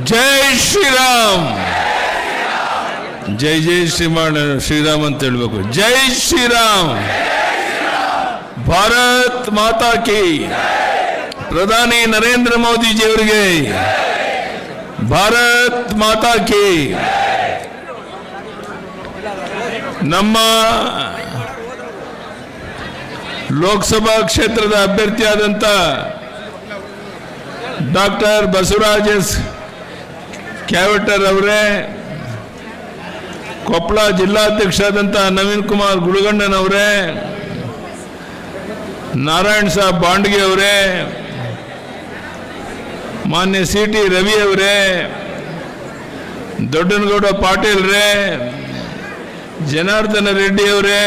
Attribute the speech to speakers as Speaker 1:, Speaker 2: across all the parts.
Speaker 1: ಜೈ ಶ್ರೀರಾಮ್. ಜೈ ಜೈ ಶ್ರೀರಾಮ್ ಅಂತ ಹೇಳ್ಬೇಕು. ಜೈ ಶ್ರೀರಾಮ್. ಭಾರತ್ ಮಾತಾ ಕಿ. ಪ್ರಧಾನಿ ನರೇಂದ್ರ ಮೋದಿಜಿಯವರಿಗೆ ಭಾರತ್ ಮಾತಾ ಕಿ. ನಮ್ಮ ಲೋಕಸಭಾ ಕ್ಷೇತ್ರದ ಅಭ್ಯರ್ಥಿಯಾದಂಥ ಡಾಕ್ಟರ್ ಬಸವರಾಜ ಎಸ್ ಕ್ಯಾವಟರ್ ಅವರೇ, ಕೊಪ್ಪಳ ಜಿಲ್ಲಾಧ್ಯಕ್ಷರಾದಂಥ ನವೀನ್ ಕುಮಾರ್ ಗುಳಗಣ್ಣನವರೇ, ನಾರಾಯಣ್ ಸಾಬ್ ಬಾಂಡ್ಗೆ ಅವರೇ, ಮಾನ್ಯ ಸಿ ಟಿ ರವಿ ಅವರೇ, ದೊಡ್ಡನಗೌಡ ಪಾಟೀಲ್ರೇ, ಜನಾರ್ದನ ರೆಡ್ಡಿ ಅವರೇ,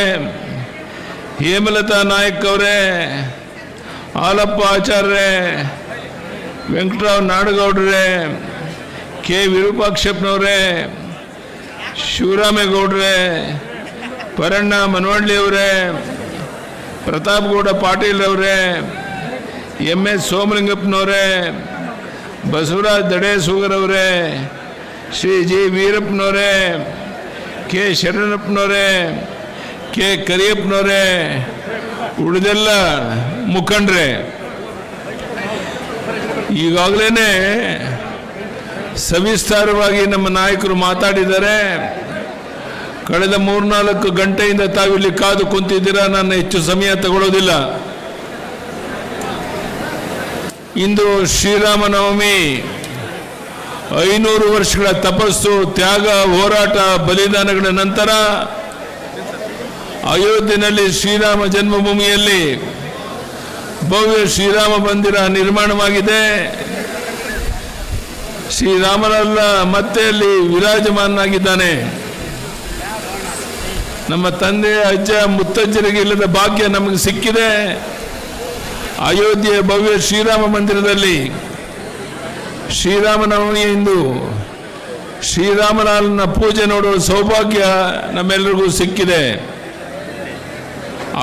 Speaker 1: ಹೇಮಲತಾ ನಾಯಕ್ ಅವರೇ, ಹಾಲಪ್ಪ ಆಚಾರ್ಯರೇ, ವೆಂಕಟರಾವ್ ನಾಡಗೌಡ್ರೆ, ಕೆ ವಿರೂಪಾಕ್ಷಪ್ಪನವರೇ, ಶಿವರಾಮೇಗೌಡ್ರೆ, ಪರಣ್ಣ ಮನವಳ್ಳಿ ಅವರೇ, ಪ್ರತಾಪ್ಗೌಡ ಪಾಟೀಲ್ ಅವರೇ, ಎಂ ಎಸ್ ಸೋಮಲಿಂಗಪ್ಪನವರೇ, ಬಸವರಾಜ್ ದಡೇಸೂಗರ್ ಅವರೇ, ಶ್ರೀ ಜಿ ವೀರಪ್ಪನವರೇ, ಕೆ ಶರಣಪ್ಪನವರೇ, ಕೆ ಕರಿಯಪ್ಪನವರೇ, ಉಳಿದೆಲ್ಲ ಮುಖಂಡ್ರೆ, ಈಗಾಗಲೇ ಸವಿಸ್ತಾರವಾಗಿ ನಮ್ಮ ನಾಯಕರು ಮಾತಾಡಿದ್ದಾರೆ. ಕಳೆದ 3-4 ಗಂಟೆಯಿಂದ ತಾವಿಲ್ಲಿ ಕಾದು ಕುಂತಿದ್ದೀರಾ. ನಾನು ಹೆಚ್ಚು ಸಮಯ ತಗೊಳ್ಳೋದಿಲ್ಲ. ಇಂದು ಶ್ರೀರಾಮನವಮಿ, 500 ವರ್ಷಗಳ ತಪಸ್ಸು, ತ್ಯಾಗ, ಹೋರಾಟ, ಬಲಿದಾನಗಳ ನಂತರ ಅಯೋಧ್ಯೆಯಲ್ಲಿ ಶ್ರೀರಾಮ ಜನ್ಮಭೂಮಿಯಲ್ಲಿ ಭವ್ಯ ಶ್ರೀರಾಮ ಮಂದಿರ ನಿರ್ಮಾಣವಾಗಿದೆ. ಶ್ರೀರಾಮನಲ್ಲ ಮತ್ತೆ ಅಲ್ಲಿ ವಿರಾಜಮಾನನಾಗಿದ್ದಾನೆ. ನಮ್ಮ ತಂದೆ ಅಜ್ಜ ಮುತ್ತಜ್ಜರಿಗೆ ಇಲ್ಲದ ಭಾಗ್ಯ ನಮಗೆ ಸಿಕ್ಕಿದೆ. ಅಯೋಧ್ಯೆಯ ಭವ್ಯ ಶ್ರೀರಾಮ ಮಂದಿರದಲ್ಲಿ ಶ್ರೀರಾಮನವಮಿಯಿಂದ ಶ್ರೀರಾಮನ ಪೂಜೆ ನೋಡುವ ಸೌಭಾಗ್ಯ ನಮ್ಮೆಲ್ಲರಿಗೂ ಸಿಕ್ಕಿದೆ.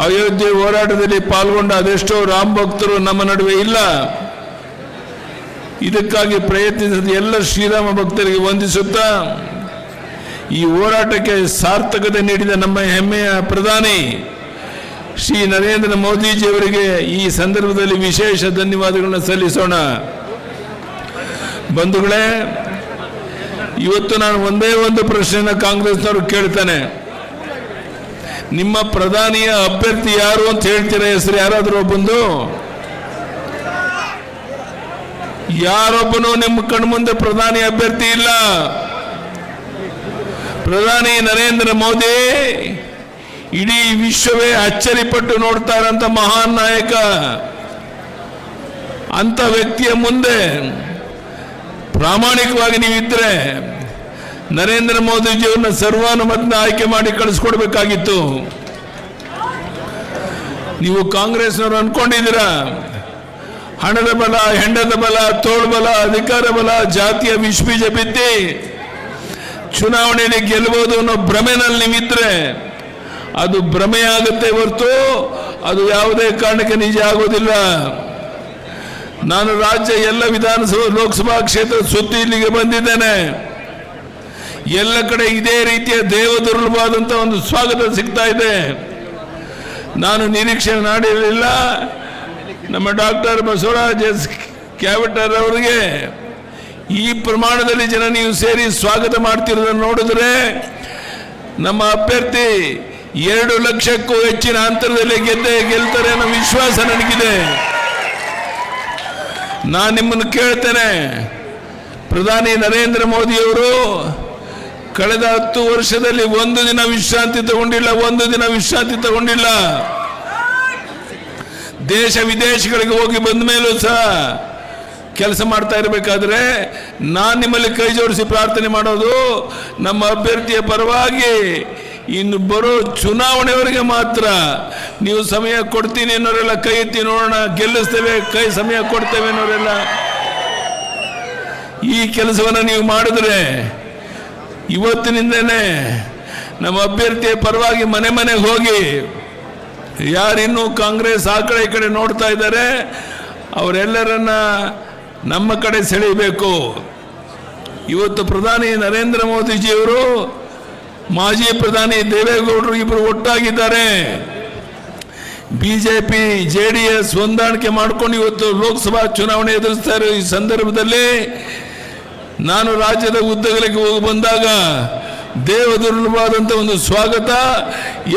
Speaker 1: ಅಯೋಧ್ಯೆ ಹೋರಾಟದಲ್ಲಿ ಪಾಲ್ಗೊಂಡ ಅದೆಷ್ಟೋ ರಾಮ ಭಕ್ತರು ನಮ್ಮ ನಡುವೆ ಇಲ್ಲ. ಇದಕ್ಕಾಗಿ ಪ್ರಯತ್ನಿಸಿದ ಎಲ್ಲ ಶ್ರೀರಾಮ ಭಕ್ತರಿಗೆ ವಂದಿಸುತ್ತಾ, ಈ ಹೋರಾಟಕ್ಕೆ ಸಾರ್ಥಕತೆ ನೀಡಿದ ನಮ್ಮ ಹೆಮ್ಮೆಯ ಪ್ರಧಾನಿ ಶ್ರೀ ನರೇಂದ್ರ ಮೋದಿಜಿಯವರಿಗೆ ಈ ಸಂದರ್ಭದಲ್ಲಿ ವಿಶೇಷ ಧನ್ಯವಾದಗಳನ್ನು ಸಲ್ಲಿಸೋಣ. ಬಂಧುಗಳೇ, ಇವತ್ತು ನಾನು ಒಂದೇ ಒಂದು ಪ್ರಶ್ನೆನ ಕಾಂಗ್ರೆಸ್ನವರು ಕೇಳ್ತಾನೆ. ನಿಮ್ಮ ಪ್ರಧಾನಿಯ ಅಭ್ಯರ್ಥಿ ಯಾರು ಅಂತ ಹೇಳ್ತೀರಾ? ಹೆಸರು ಯಾರಾದರೂ ಒಬ್ಬಂದು? ಯಾರೊಬ್ಬನು ನಿಮ್ಮ ಕಣ್ಮುಂದೆ ಪ್ರಧಾನಿ ಅಭ್ಯರ್ಥಿ ಇಲ್ಲ. ಪ್ರಧಾನಿ ನರೇಂದ್ರ ಮೋದಿ ಇಡೀ ವಿಶ್ವವೇ ಅಚ್ಚರಿಪಟ್ಟು ನೋಡ್ತಾರಂತ ಮಹಾನ್ ನಾಯಕ. ಅಂತ ವ್ಯಕ್ತಿಯ ಮುಂದೆ ಪ್ರಾಮಾಣಿಕವಾಗಿ ನೀವಿದ್ರೆ ನರೇಂದ್ರ ಮೋದಿಜಿಯವ್ರನ್ನ ಸರ್ವಾನುಮತನ ಆಯ್ಕೆ ಮಾಡಿ ಕಳಿಸ್ಕೊಡ್ಬೇಕಾಗಿತ್ತು. ನೀವು ಕಾಂಗ್ರೆಸ್ನವರು ಅನ್ಕೊಂಡಿದ್ದೀರಾ ಹಣದ ಬಲ, ಹೆಂಡದ ಬಲ, ತೋಳ್ಬಲ, ಅಧಿಕಾರ ಬಲ, ಜಾತಿಯ ವಿಷಬೀಜ ಬಿತ್ತಿ ಚುನಾವಣೆಯಲ್ಲಿ ಗೆಲ್ಲಬಹುದು ಅನ್ನೋ ಭ್ರಮೆನಲ್ಲಿ ನೀವಿದ್ರೆ ಅದು ಭ್ರಮೆಯಾಗುತ್ತೆ ಹೊರತು ಅದು ಯಾವುದೇ ಕಾರಣಕ್ಕೆ ನಿಜ ಆಗೋದಿಲ್ಲ. ನಾನು ರಾಜ್ಯ ಎಲ್ಲ ವಿಧಾನಸಭಾ ಲೋಕಸಭಾ ಕ್ಷೇತ್ರ ಸುತ್ತಿ ಇಲ್ಲಿಗೆ ಬಂದಿದ್ದೇನೆ. ಎಲ್ಲ ಕಡೆ ಇದೇ ರೀತಿಯ ದೇವದುರ್ಲಭವಾದಂಥ ಒಂದು ಸ್ವಾಗತ ಸಿಗ್ತಾ ಇದೆ. ನಾನು ನಿರೀಕ್ಷೆ ಮಾಡಿರಲಿಲ್ಲ. ನಮ್ಮ ಡಾಕ್ಟರ್ ಬಸವರಾಜ ಎಸ್ ಕ್ಯಾವಟರ್ ಅವರಿಗೆ ಈ ಪ್ರಮಾಣದಲ್ಲಿ ಜನ ನೀವು ಸೇರಿ ಸ್ವಾಗತ ಮಾಡ್ತಿರೋದನ್ನು ನೋಡಿದ್ರೆ ನಮ್ಮ ಅಭ್ಯರ್ಥಿ 2 ಲಕ್ಷಕ್ಕೂ ಹೆಚ್ಚಿನ ಅಂತರದಲ್ಲಿ ಗೆಲ್ತಾರೆ ಅನ್ನೋ ವಿಶ್ವಾಸ ನನಗಿದೆ. ನಾನು ನಿಮ್ಮನ್ನು ಕೇಳ್ತೇನೆ, ಪ್ರಧಾನಿ ನರೇಂದ್ರ ಮೋದಿಯವರು ಕಳೆದ 10 ವರ್ಷದಲ್ಲಿ ಒಂದು ದಿನ ವಿಶ್ರಾಂತಿ ತಗೊಂಡಿಲ್ಲ. ದೇಶ ವಿದೇಶಗಳಿಗೆ ಹೋಗಿ ಬಂದ ಮೇಲೂ ಸಹ ಕೆಲಸ ಮಾಡ್ತಾ ಇರಬೇಕಾದ್ರೆ ನಾನು ನಿಮ್ಮಲ್ಲಿ ಕೈ ಜೋಡಿಸಿ ಪ್ರಾರ್ಥನೆ ಮಾಡೋದು, ನಮ್ಮ ಅಭ್ಯರ್ಥಿಯ ಪರವಾಗಿ ಇನ್ನು ಬರೋ ಚುನಾವಣೆಯವರೆಗೆ ಮಾತ್ರ ನೀವು ಸಮಯ ಕೊಡ್ತೀನಿ ಅನ್ನೋರೆಲ್ಲ ಕೈ ಎತ್ತಿ ನೋಡೋಣ. ಗೆಲ್ಲಿಸ್ತೇವೆ, ಸಮಯ ಕೊಡ್ತೇವೆ ಅನ್ನೋರೆಲ್ಲ ಈ ಕೆಲಸವನ್ನು ನೀವು ಮಾಡಿದ್ರೆ ಇವತ್ತಿನಿಂದನೇ ನಮ್ಮ ಅಭ್ಯರ್ಥಿಯ ಪರವಾಗಿ ಮನೆ ಮನೆಗೆ ಹೋಗಿ ಯಾರಿನ್ನೂ ಕಾಂಗ್ರೆಸ್ ಆ ಕಡೆ ಈ ಕಡೆ ನೋಡ್ತಾ ಇದ್ದಾರೆ ಅವರೆಲ್ಲರನ್ನ ನಮ್ಮ ಕಡೆ ಸೆಳೆಯಬೇಕು. ಇವತ್ತು ಪ್ರಧಾನಿ ನರೇಂದ್ರ ಮೋದಿಜಿಯವರು ಮಾಜಿ ಪ್ರಧಾನಿ ದೇವೇಗೌಡರು ಇಬ್ಬರು ಒಟ್ಟಾಗಿದ್ದಾರೆ. ಬಿಜೆಪಿ JDS ಹೊಂದಾಣಿಕೆ ಮಾಡಿಕೊಂಡು ಇವತ್ತು ಲೋಕಸಭಾ ಚುನಾವಣೆ ಎದುರಿಸ್ತಾ ಇರೋ ಈ ಸಂದರ್ಭದಲ್ಲಿ ನಾನು ರಾಜ್ಯದ ಉದ್ದಗಲಿಗೆ ಹೋಗಿ ಬಂದಾಗ ದೇವದುರ್ಲಭವಾದಂಥ ಒಂದು ಸ್ವಾಗತ.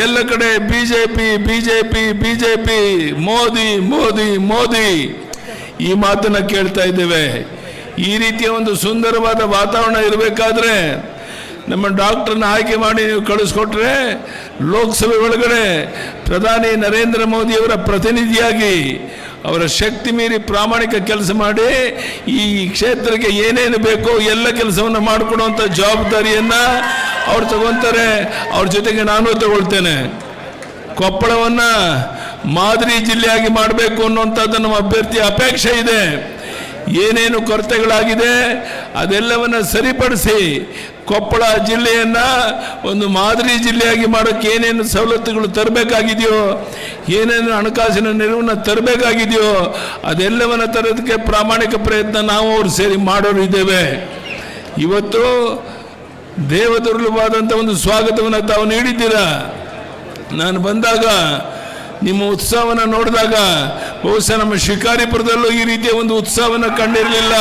Speaker 1: ಎಲ್ಲ ಕಡೆ BJP BJP BJP, Modi Modi Modi ಈ ಮಾತನ್ನು ಕೇಳ್ತಾ ಇದ್ದೇವೆ. ಈ ರೀತಿಯ ಒಂದು ಸುಂದರವಾದ ವಾತಾವರಣ ಇರಬೇಕಾದ್ರೆ ನಮ್ಮ ಡಾಕ್ಟರ್ನ ಆಯ್ಕೆ ಮಾಡಿ ನೀವು ಕಳಿಸ್ಕೊಟ್ರೆ ಲೋಕಸಭೆ ಒಳಗಡೆ ಪ್ರಧಾನಿ ನರೇಂದ್ರ ಮೋದಿಯವರ ಪ್ರತಿನಿಧಿಯಾಗಿ ಅವರ ಶಕ್ತಿ ಮೀರಿ ಪ್ರಾಮಾಣಿಕ ಕೆಲಸ ಮಾಡಿ ಈ ಕ್ಷೇತ್ರಕ್ಕೆ ಏನೇನು ಬೇಕೋ ಎಲ್ಲ ಕೆಲಸವನ್ನು ಮಾಡಿಕೊಡುವಂಥ ಜವಾಬ್ದಾರಿಯನ್ನು ಅವ್ರು ತಗೊತಾರೆ. ಅವ್ರ ಜೊತೆಗೆ ನಾನು ತಗೊಳ್ತೇನೆ. ಕೊಪ್ಪಳವನ್ನು ಮಾದರಿ ಜಿಲ್ಲೆಯಾಗಿ ಮಾಡಬೇಕು ಅನ್ನುವಂಥದ್ದು ನಮ್ಮ ಅಭ್ಯರ್ಥಿಯ ಅಪೇಕ್ಷೆ ಇದೆ. ಏನೇನು ಕೊರತೆಗಳಾಗಿದೆ ಅದೆಲ್ಲವನ್ನು ಸರಿಪಡಿಸಿ ಕೊಪ್ಪಳ ಜಿಲ್ಲೆಯನ್ನು ಒಂದು ಮಾದರಿ ಜಿಲ್ಲೆಯಾಗಿ ಮಾಡೋಕ್ಕೆ ಏನೇನು ಸವಲತ್ತುಗಳು ತರಬೇಕಾಗಿದೆಯೋ, ಏನೇನು ಹಣಕಾಸಿನ ನೆರವನ್ನು ತರಬೇಕಾಗಿದೆಯೋ ಅದೆಲ್ಲವನ್ನು ತರೋದಕ್ಕೆ ಪ್ರಾಮಾಣಿಕ ಪ್ರಯತ್ನ ನಾವು ಅವರು ಸೇರಿ ಮಾಡೋರು ಇದ್ದೇವೆ. ಇವತ್ತು ದೇವದುರ್ಲಭವಾದಂಥ ಒಂದು ಸ್ವಾಗತವನ್ನು ತಾವು ನೀಡಿದ್ದೀರಾ. ನಾನು ಬಂದಾಗ ನಿಮ್ಮ ಉತ್ಸಾಹವನ್ನು ನೋಡಿದಾಗ ಬಹುಶಃ ನಮ್ಮ ಶಿಕಾರಿಪುರದಲ್ಲೂ ಈ ರೀತಿಯ ಒಂದು ಉತ್ಸಾಹವನ್ನು ಕಂಡಿರಲಿಲ್ಲ.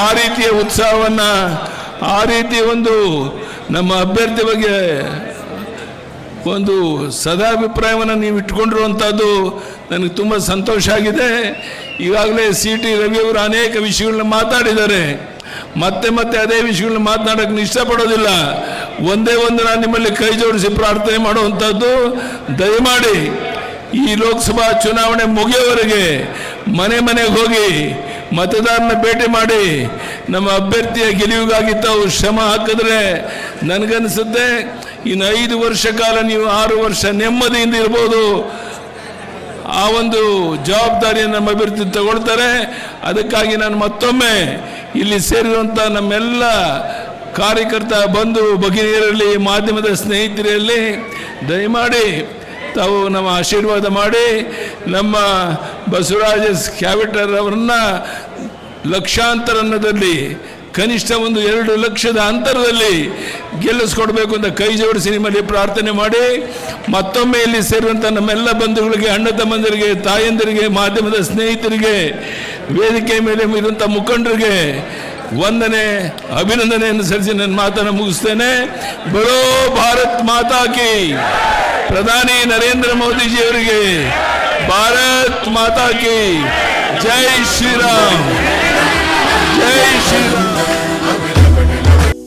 Speaker 1: ಆ ರೀತಿಯ ಉತ್ಸಾಹವನ್ನು, ಆ ರೀತಿಯ ಒಂದು ನಮ್ಮ ಅಭ್ಯರ್ಥಿ ಬಗ್ಗೆ ಒಂದು ಸದಾಭಿಪ್ರಾಯವನ್ನು ನೀವು ಇಟ್ಕೊಂಡಿರುವಂಥದ್ದು ನನಗೆ ತುಂಬ ಸಂತೋಷ ಆಗಿದೆ. ಈಗಾಗಲೇ CT ರವಿಯವರು ಅನೇಕ ವಿಷಯಗಳನ್ನ ಮಾತಾಡಿದ್ದಾರೆ. ಮತ್ತೆ ಮತ್ತೆ ಅದೇ ವಿಷಯಗಳನ್ನ ಮಾತನಾಡೋಕ್ಕೆ ಇಷ್ಟಪಡೋದಿಲ್ಲ. ಒಂದೇ ಒಂದು ನಾನು ನಿಮ್ಮಲ್ಲಿ ಕೈ ಜೋಡಿಸಿ ಪ್ರಾರ್ಥನೆ ಮಾಡುವಂಥದ್ದು, ದಯಮಾಡಿ ಈ ಲೋಕಸಭಾ ಚುನಾವಣೆ ಮುಗಿಯೋವರೆಗೆ ಮನೆ ಮನೆಗೆ ಹೋಗಿ ಮತದಾರನ ಭೇಟಿ ಮಾಡಿ ನಮ್ಮ ಅಭ್ಯರ್ಥಿಯ ಗೆಲುವಿಗಾಗಿ ತಾವು ಶ್ರಮ ಹಾಕಿದ್ರೆ ನನಗನ್ನಿಸುತ್ತೆ ಇನ್ನು 5 ವರ್ಷ ಕಾಲ ನೀವು 6 ವರ್ಷ ನೆಮ್ಮದಿಯಿಂದ ಇರ್ಬೋದು. ಆ ಒಂದು ಜವಾಬ್ದಾರಿಯನ್ನು ನಮ್ಮ ಅಭ್ಯರ್ಥಿ ತಗೊಳ್ತಾರೆ. ಅದಕ್ಕಾಗಿ ನಾನು ಮತ್ತೊಮ್ಮೆ ಇಲ್ಲಿ ಸೇರಿರುವಂಥ ನಮ್ಮೆಲ್ಲ ಕಾರ್ಯಕರ್ತ ಬಂಧು ಭಗಿನಿಯರಲ್ಲಿ, ಮಾಧ್ಯಮದ ಸ್ನೇಹಿತರಲ್ಲಿ ದಯಮಾಡಿ ತಾವು ನಮ್ಮ ಆಶೀರ್ವಾದ ಮಾಡಿ ನಮ್ಮ ಬಸವರಾಜ ಕ್ಯಾವಿಟರ್ ಅವರನ್ನು ಲಕ್ಷಾಂತರದಲ್ಲಿ ಕನಿಷ್ಠ ಒಂದು 2 ಲಕ್ಷದ ಅಂತರದಲ್ಲಿ ಗೆಲ್ಲಿಸ್ಕೊಡ್ಬೇಕು ಅಂತ ಕೈ ಜೋಡಿಸಿ ನಿಮ್ಮಲ್ಲಿ ಪ್ರಾರ್ಥನೆ ಮಾಡಿ, ಮತ್ತೊಮ್ಮೆ ಇಲ್ಲಿ ಸೇರುವಂಥ ನಮ್ಮೆಲ್ಲ ಬಂಧುಗಳಿಗೆ, ಅಣ್ಣ ತಮ್ಮಂದಿರಿಗೆ, ತಾಯಂದಿರಿಗೆ, ಮಾಧ್ಯಮದ ಸ್ನೇಹಿತರಿಗೆ, ವೇದಿಕೆ ಮೇಲೆ ಇರುವಂಥ ಮುಖಂಡರಿಗೆ ವಂದನೆ, ಅಭಿನಂದನೆಯನ್ನು ಸಲ್ಲಿಸಿ ನನ್ನ ಮಾತನ್ನು ಮುಗಿಸ್ತೇನೆ. ಬರೋ ಭಾರತ್ ಮಾತಾ ಕಿ, ಪ್ರಧಾನಿ ನರೇಂದ್ರ ಮೋದಿಜಿಯವರಿಗೆ ಭಾರತ್ ಮಾತಾ ಕಿ ಜೈ ಶ್ರೀರಾಮ್, ಜೈ ಶ್ರೀರಾಮ್.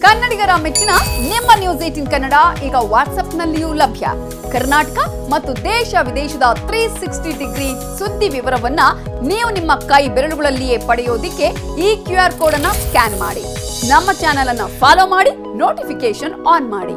Speaker 2: ಕನ್ನಡಿಗರ ಮೆಚ್ಚಿನ ನಿಮ್ಮ ನ್ಯೂಸ್ 18 ಕನ್ನಡ ಈಗ ವಾಟ್ಸ್ಆಪ್ನಲ್ಲಿಯೂ ಲಭ್ಯ. ಕರ್ನಾಟಕ ಮತ್ತು ದೇಶ ವಿದೇಶದ 360 ಡಿಗ್ರಿ ಸುದ್ದಿ ವಿವರವನ್ನ ನೀವು ನಿಮ್ಮ ಕೈ ಬೆರಳುಗಳಲ್ಲಿಯೇ ಪಡೆಯೋದಿಕ್ಕೆ ಈ QR ಕೋಡ್ ಅನ್ನು ಸ್ಕ್ಯಾನ್ ಮಾಡಿ. ನಮ್ಮ ಚಾನೆಲ್ ಅನ್ನು ಫಾಲೋ ಮಾಡಿ, ನೋಟಿಫಿಕೇಶನ್ ಆನ್ ಮಾಡಿ.